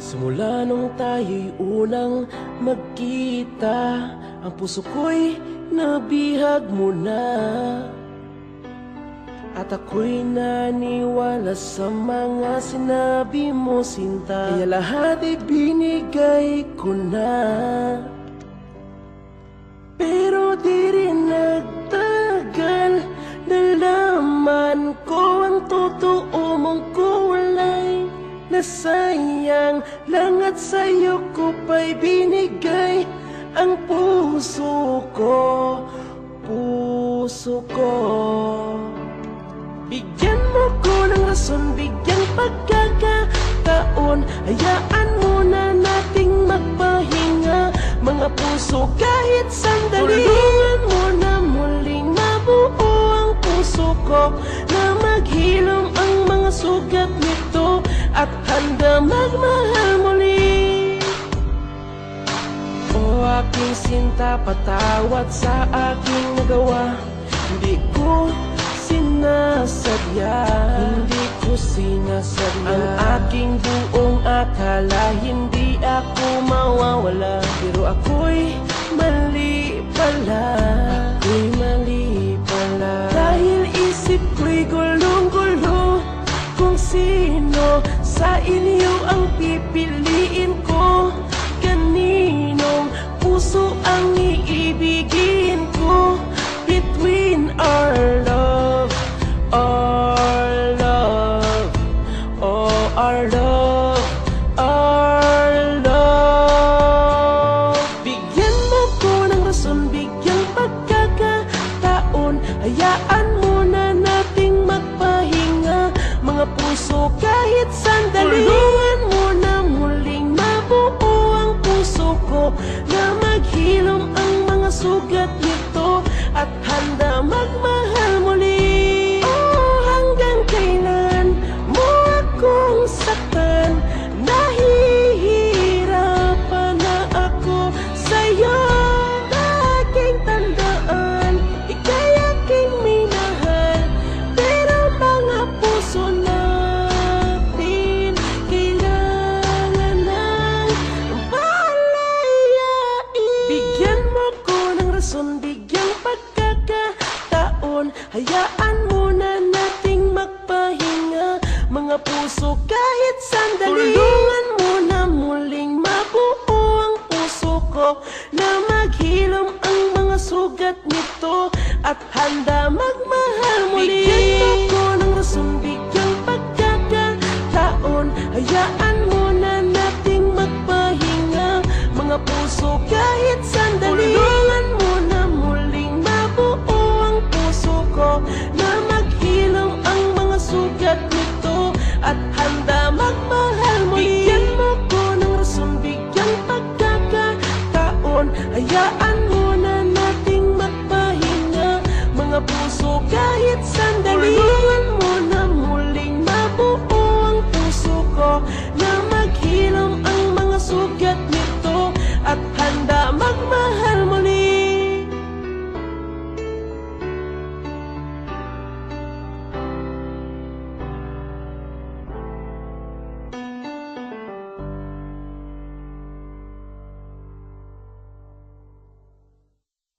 Simula nung tayo'y unang magkita, ang puso ko'y nabihag mo na. At ako'y naniwala sa mga sinabi mo, sinta. Kaya lahat ibinigay ko na. Pero di rin nagtagal, nalaman ko ang totoo mong kulay. Nasayang lang at sa'yo ko pa'y binigay ang puso ko, puso ko. Bigyan mo ko ng rason, bigyang pagkakataon. Hayaan mo na nating magpahinga, mga puso kahit sandali. Tulungan mo na muling mabuo ang puso ko, na maghilom ang mga sugat nito at handa magmahal muli. O aking sinta, patawad sa aking nagawa. Hindi ko sinasadya, hindi ko sinasadya. Ang aking buong akala, hindi ako mawawala. Pero ako'y mali pala, ako'y mali pala. Dahil isip ko'y gulong-gulo, kung sino sa inyo ang pipiliin ko, kaninong puso ang iibigin ko. Between our love, our love, oh our love, our love. Bigyan mo ko ng rason, bigyang pagkakataon. Hayaan mo na nating magpahinga, mga puso kahit sandali. Tulungan mo na muling mabuo ang puso ko, na maghilom ang mga sugat nito at handa magmahal muli. Oh, hanggang kailan mo akong saktan? Nahihirapan na ako sa'yo. Laging tandaan, ika'y aking minahal. Pero mga puso natin kailangan ng palayain. Bigyan mo ko ng rason, bigyang pagkakataon. Hayaan mo na nating magpahinga, mga puso kahit sandali. Tulungan mo na muling mabuo ang puso ko, na maghilom ang mga sugat nito at handa magmahal muli. Bigyan mo ko ng rason, bigyang pagkakataon. Hayaan mo na nating magpahinga, mga puso kahit sandali. Tulungan mo na muling mabuo ang puso ko, na maghilom ang mga sugat nito at handa magmahal muli. Bigyan mo ko ng rason, bigyang pagkakataon. Hayaan mo na nating magpahinga, mga puso kahit sandali. Tulungan mo na muling mabuo ang puso ko,